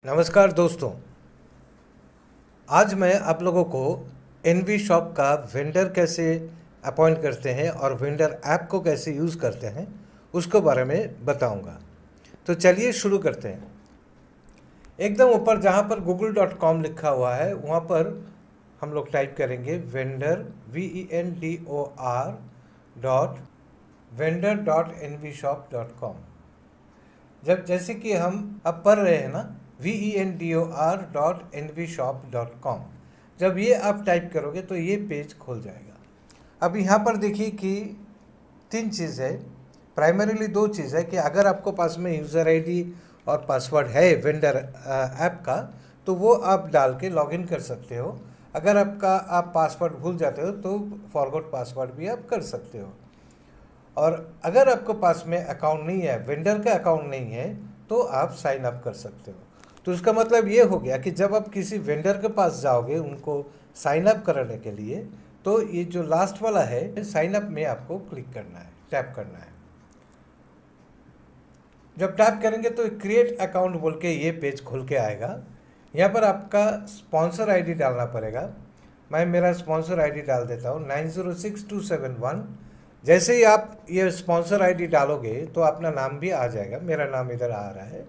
नमस्कार दोस्तों। आज मैं आप लोगों को एनवी शॉप का वेंडर कैसे अपॉइंट करते हैं और वेंडर ऐप को कैसे यूज़ करते हैं उसके बारे में बताऊंगा। तो चलिए शुरू करते हैं। एकदम ऊपर जहां पर google.com लिखा हुआ है वहां पर हम लोग टाइप करेंगे वेंडर vendor.vendor.nvshop.com। जब जैसे कि हम अब पढ़ रहे हैं ना vendor.nvshop.com, जब ये आप टाइप करोगे तो ये पेज खुल जाएगा। अब यहाँ पर देखिए कि तीन चीज़ है, प्राइमरीली दो चीज़ है कि अगर आपको पास में यूज़र आईडी और पासवर्ड है वेंडर ऐप का तो वो आप डाल के लॉगिन कर सकते हो। अगर आप पासवर्ड भूल जाते हो तो फॉरगॉट पासवर्ड भी आप कर सकते हो। और अगर आपको पास में अकाउंट नहीं है, वेंडर का अकाउंट नहीं है, तो आप साइन अप कर सकते हो। तो इसका मतलब ये हो गया कि जब आप किसी वेंडर के पास जाओगे उनको साइन अप कराने के लिए, तो ये जो लास्ट वाला है साइन अप में आपको क्लिक करना है, टैप करना है। जब टैप करेंगे तो क्रिएट अकाउंट बोल के ये पेज खुल के आएगा। यहाँ पर आपका स्पॉन्सर आईडी डालना पड़ेगा। मैं मेरा स्पॉन्सर आईडी डाल देता हूँ 906271। जैसे ही आप ये स्पॉन्सर आईडी डालोगे तो अपना नाम भी आ जाएगा। मेरा नाम इधर आ रहा है।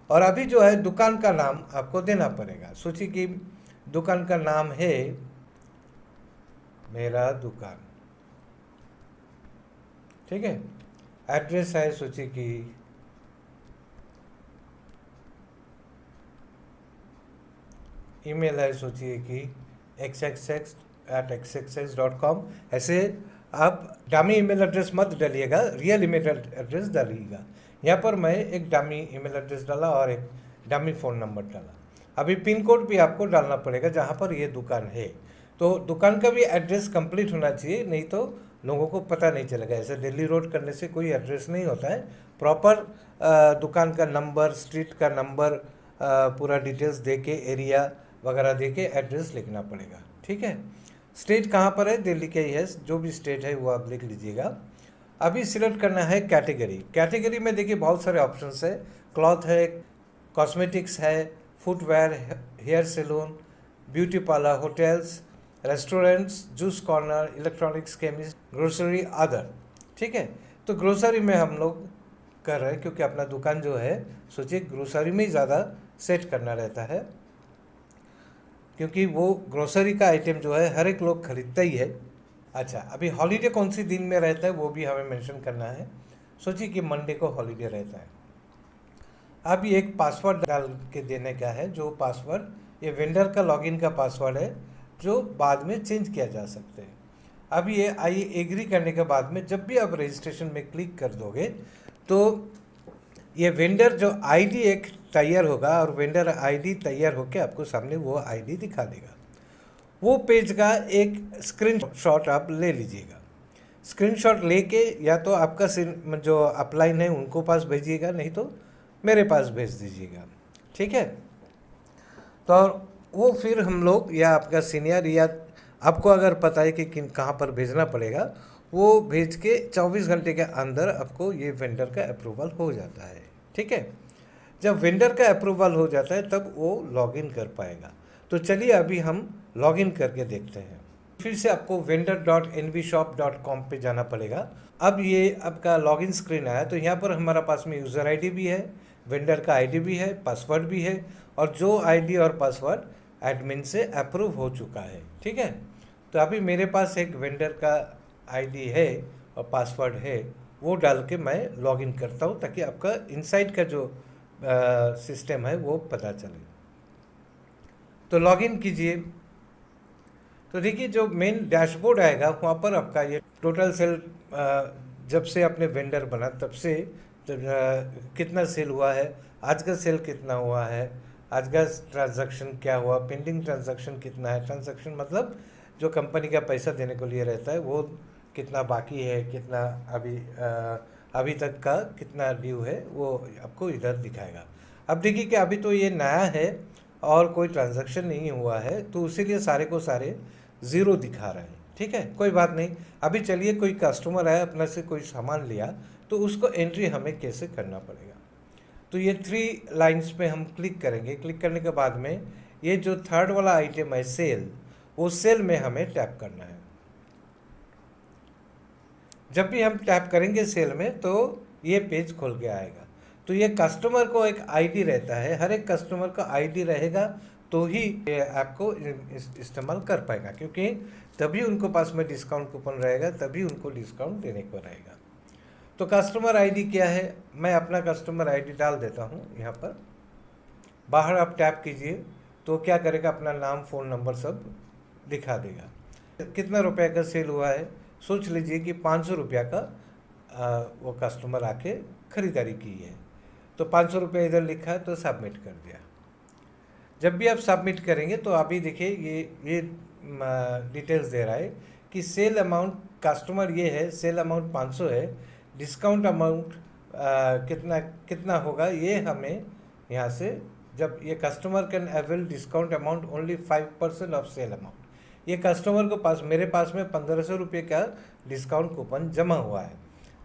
और अभी जो है दुकान का नाम आपको देना पड़ेगा। सोचिए कि दुकान का नाम है मेरा दुकान, ठीक है। एड्रेस है, सोचिए कि ईमेल है, सोचिए कि xxx@xxx.com। ऐसे आप डमी ईमेल एड्रेस मत डालिएगा, रियल ईमेल एड्रेस डालिएगा। यहाँ पर मैं एक डमी ईमेल एड्रेस डाला और एक डमी फ़ोन नंबर डाला। अभी पिन कोड भी आपको डालना पड़ेगा जहाँ पर ये दुकान है। तो दुकान का भी एड्रेस कंप्लीट होना चाहिए, नहीं तो लोगों को पता नहीं चलेगा। ऐसे दिल्ली रोड करने से कोई एड्रेस नहीं होता है। प्रॉपर दुकान का नंबर, स्ट्रीट का नंबर, पूरा डिटेल्स दे के, एरिया वगैरह दे के एड्रेस लिखना पड़ेगा, ठीक है। स्टेट कहाँ पर है, दिल्ली का ही है। जो भी स्टेट है वो आप लिख लीजिएगा। अभी सिलेक्ट करना है कैटेगरी। कैटेगरी में देखिए बहुत सारे ऑप्शंस है। क्लॉथ है, कॉस्मेटिक्स है, footwear, hair salon, beauty parlour, hotels, restaurants, juice corner, electronics, chemist, grocery, other, ठीक है। तो ग्रोसरी में हम लोग कर रहे हैं क्योंकि अपना दुकान जो है सोचिए ग्रोसरी में ही ज़्यादा सेट करना रहता है, क्योंकि वो ग्रोसरी का आइटम जो है हर एक लोग खरीदता ही है। अच्छा, अभी हॉलीडे कौन सी दिन में रहता है वो भी हमें मेंशन करना है। सोचिए कि मंडे को हॉलीडे रहता है। अब ये एक पासवर्ड डाल के देने का है, जो पासवर्ड ये वेंडर का लॉगिन का पासवर्ड है जो बाद में चेंज किया जा सकते हैं। अब ये आई एग्री करने के बाद में जब भी आप रजिस्ट्रेशन में क्लिक कर दोगे तो ये वेंडर जो आईडी एक तैयार होगा और वेंडर आईडी तैयार होकर आपको सामने वो आईडी दिखा देगा। वो पेज का एक स्क्रीनशॉट आप ले लीजिएगा। स्क्रीनशॉट लेके या तो आपका जो अपलाइन है उनको पास भेजिएगा, नहीं तो मेरे पास भेज दीजिएगा, ठीक है। तो वो फिर हम लोग या आपका सीनियर या आपको अगर पता है कि कहाँ पर भेजना पड़ेगा, वो भेज के 24 घंटे के अंदर आपको ये वेंडर का अप्रूवल हो जाता है, ठीक है। जब वेंडर का अप्रूवल हो जाता है तब वो लॉगिन कर पाएगा। तो चलिए अभी हम लॉगिन करके देखते हैं। फिर से आपको vendor.nvshop.com पे जाना पड़ेगा। अब ये आपका लॉगिन स्क्रीन आया तो यहाँ पर हमारा पास में यूज़र आईडी भी है, वेंडर का आईडी भी है, पासवर्ड भी है, और जो आईडी और पासवर्ड एडमिन से अप्रूव हो चुका है, ठीक है। तो अभी मेरे पास एक वेंडर का आईडी है और पासवर्ड है, वो डाल के मैं लॉगिन करता हूँ ताकि आपका इनसाइड का जो सिस्टम है वो पता चले। तो लॉगिन कीजिए। तो देखिए जो मेन डैशबोर्ड आएगा वहाँ पर आपका ये टोटल सेल, जब से आपने वेंडर बना तब से कितना सेल हुआ है, आज का सेल कितना हुआ है, आज का ट्रांजैक्शन क्या हुआ, पेंडिंग ट्रांजैक्शन कितना है। ट्रांजैक्शन मतलब जो कंपनी का पैसा देने को लिए रहता है वो कितना बाकी है, कितना अभी तक का कितना ड्यू है, वो आपको इधर दिखाएगा। अब देखिए कि अभी तो ये नया है और कोई ट्रांजैक्शन नहीं हुआ है, तो इसीलिए सारे को सारे ज़ीरो दिखा रहे हैं, ठीक है। कोई बात नहीं। अभी चलिए कोई कस्टमर आया, अपने से कोई सामान लिया, तो उसको एंट्री हमें कैसे करना पड़ेगा। तो ये 3 लाइंस पे हम क्लिक करेंगे। क्लिक करने के बाद में ये जो थर्ड वाला आइटम है सेल, वो सेल में हमें टैप करना है। जब भी हम टैप करेंगे सेल में तो ये पेज खुल के आएगा। तो ये कस्टमर को एक आईडी रहता है, हर एक कस्टमर का आईडी रहेगा तो ही ये ऐप को इस्तेमाल कर पाएगा, क्योंकि तभी उनको पास में डिस्काउंट कूपन रहेगा, तभी उनको डिस्काउंट देने को रहेगा। तो कस्टमर आईडी क्या है, मैं अपना कस्टमर आईडी डाल देता हूँ यहाँ पर। बाहर आप टैप कीजिए तो क्या करेगा, अपना नाम फ़ोन नंबर सब दिखा देगा। कितना रुपए का सेल हुआ है, सोच लीजिए कि 500 रुपया का वो कस्टमर आके ख़रीदारी की है, तो 500 रुपया इधर लिखा है तो सबमिट कर दिया। जब भी आप सबमिट करेंगे तो अभी देखिए ये डिटेल्स दे रहा है कि सेल अमाउंट कस्टमर ये है, सेल अमाउंट 500 है, डिस्काउंट अमाउंट कितना होगा ये हमें यहाँ से, जब ये customer can avail discount amount only 5% off sale amount, ये कस्टमर को पास मेरे पास में 1500 रुपये का डिस्काउंट कूपन जमा हुआ है,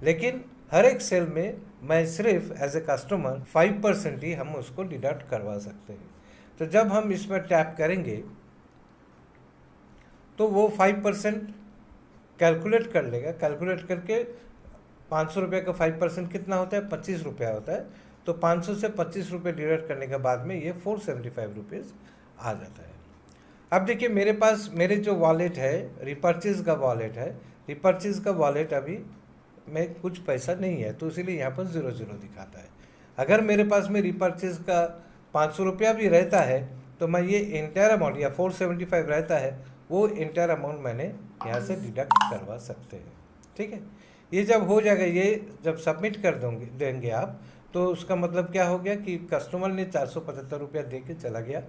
लेकिन हर एक सेल में मैं सिर्फ एज ए कस्टमर 5% ही हम उसको डिडक्ट करवा सकते हैं। तो जब हम इसमें टैप करेंगे तो वो 5% कैलकुलेट कर लेगा। कैलकुलेट करके 500 रुपये का 5% कितना होता है, 25 रुपया होता है। तो 500 से 25 रुपये डिडक्ट करने के बाद में ये 475 रुपीज़ आ जाता है। अब देखिए मेरे पास मेरे जो वॉलेट है, रिपर्चेज का वॉलेट है, रिपर्चेज का वॉलेट अभी में कुछ पैसा नहीं है, तो इसीलिए यहाँ पर 0 दिखाता है। अगर मेरे पास में रिपर्चेज का 500 रुपया भी रहता है तो मैं ये इंटायर अमाउंट या 475 रहता है, वो इंटायर अमाउंट मैंने यहाँ से डिडक्ट करवा सकते हैं। ठीक है, ये जब हो जाएगा, ये जब सबमिट कर देंगे आप, तो उसका मतलब क्या हो गया कि कस्टमर ने 475 रुपया दे के चला गया,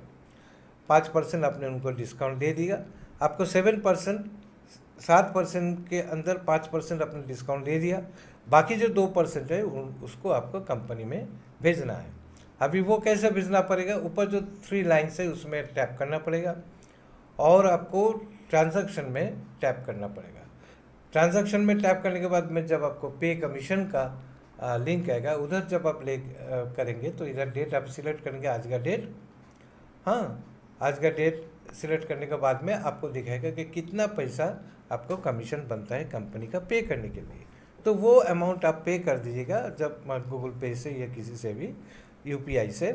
5% आपने उनको डिस्काउंट दे दिया, आपको 7% के अंदर 5% अपने डिस्काउंट दे दिया, बाकी जो 2% है उसको आपको कंपनी में भेजना है। अभी वो कैसे भेजना पड़ेगा, ऊपर जो 3 लाइन्स है उसमें टैप करना पड़ेगा और आपको ट्रांजैक्शन में टैप करना पड़ेगा। ट्रांजैक्शन में टैप करने के बाद में जब आपको पे कमीशन का लिंक आएगा, उधर जब आप करेंगे तो इधर डेट आप सिलेक्ट करेंगे, आज का डेट, हाँ आज का डेट सिलेक्ट करने के बाद में आपको दिखाएगा कि कितना पैसा आपको कमीशन बनता है कंपनी का पे करने के लिए। तो वो अमाउंट आप पे कर दीजिएगा, जब गूगल पे से या किसी से भी यूपीआई से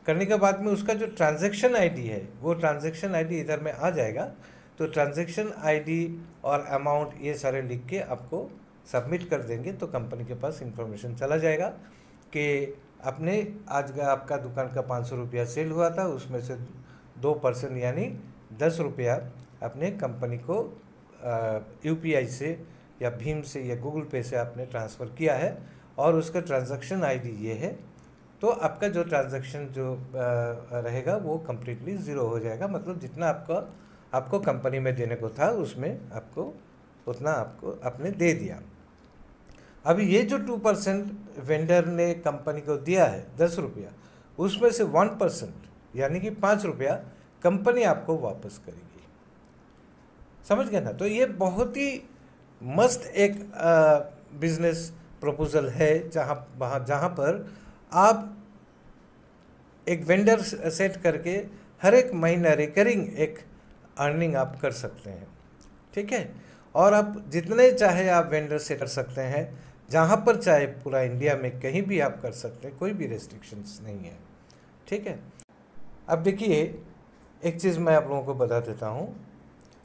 करने के बाद में उसका जो ट्रांजैक्शन आईडी है, वो ट्रांजैक्शन आईडी इधर में आ जाएगा। तो ट्रांजैक्शन आईडी और अमाउंट ये सारे लिख के आपको सबमिट कर देंगे, तो कंपनी के पास इंफॉर्मेशन चला जाएगा कि आपने आज का आपका दुकान का 500 रुपया सेल हुआ था, उसमें से 2% यानी 10 रुपया अपने कंपनी को यूपीआई से या भीम से या गूगल पे से आपने ट्रांसफ़र किया है और उसका ट्रांजैक्शन आईडी ये है। तो आपका जो ट्रांजैक्शन जो रहेगा वो कम्प्लीटली 0 हो जाएगा, मतलब जितना आपको कंपनी में देने को था उसमें आपको उतना आपने दे दिया। अभी ये जो 2% वेंडर ने कंपनी को दिया है 10 रुपया, उसमें से 1% यानी कि 5 रुपया कंपनी आपको वापस करेगी। समझ गए ना। तो ये बहुत ही मस्त एक बिजनेस प्रपोजल है, जहाँ पर आप एक वेंडर सेट करके हर एक महीना रिकरिंग एक अर्निंग आप कर सकते हैं। ठीक है, और आप जितने चाहे आप वेंडर सेट कर सकते हैं, जहाँ पर चाहे पूरा इंडिया में कहीं भी आप कर सकते हैं, कोई भी रेस्ट्रिक्शंस नहीं है। ठीक है, अब देखिए एक चीज़ मैं आप लोगों को बता देता हूँ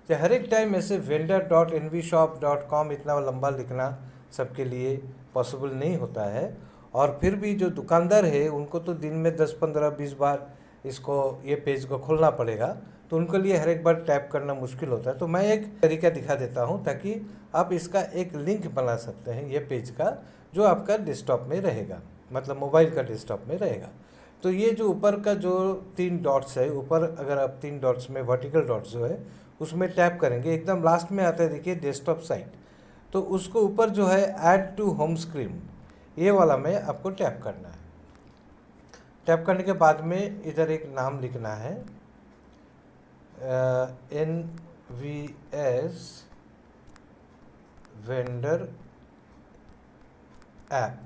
कि हर एक टाइम ऐसे vendor.envyshop.com इतना लंबा लिखना सबके लिए पॉसिबल नहीं होता है, और फिर भी जो दुकानदार है उनको तो दिन में 10, 15, 20 बार इसको ये पेज को खोलना पड़ेगा, तो उनके लिए हर एक बार टैप करना मुश्किल होता है। तो मैं एक तरीका दिखा देता हूँ ताकि आप इसका एक लिंक बना सकते हैं ये पेज का, जो आपका डेस्कटॉप में रहेगा, मतलब मोबाइल का डेस्कटॉप में रहेगा। तो ये जो ऊपर का जो 3 डॉट्स है, ऊपर अगर आप 3 डॉट्स में वर्टिकल डॉट्स जो है उसमें टैप करेंगे, एकदम लास्ट में आता है देखिए डेस्कटॉप साइट, तो उसको ऊपर जो है ऐड टू होम स्क्रीन, ये वाला में आपको टैप करना है। टैप करने के बाद में इधर एक नाम लिखना है, NVS वेंडर ऐप,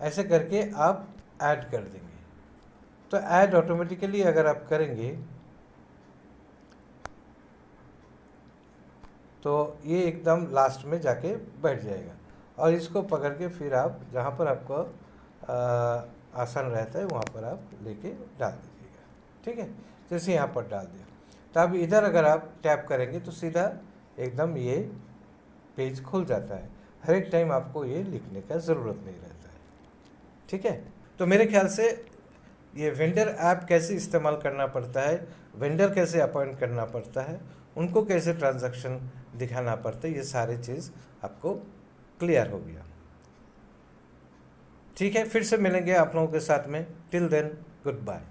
ऐसे करके आप ऐड कर देंगे। तो ऐड ऑटोमेटिकली अगर आप करेंगे तो ये एकदम लास्ट में जाके बैठ जाएगा, और इसको पकड़ के फिर आप जहाँ पर आपको आसान रहता है वहाँ पर आप लेके डाल दीजिएगा। ठीक है, जैसे यहाँ पर डाल दिया, तो अब इधर अगर आप टैप करेंगे तो सीधा एकदम ये पेज खुल जाता है। हर एक टाइम आपको ये लिखने का ज़रूरत नहीं रहता है। ठीक है, तो मेरे ख्याल से ये वेंडर ऐप कैसे इस्तेमाल करना पड़ता है, वेंडर कैसे अपॉइंट करना पड़ता है, उनको कैसे ट्रांजैक्शन दिखाना पड़ता है, ये सारे चीज़ आपको क्लियर हो गया। ठीक है, फिर से मिलेंगे आप लोगों के साथ में। Till then, good bye.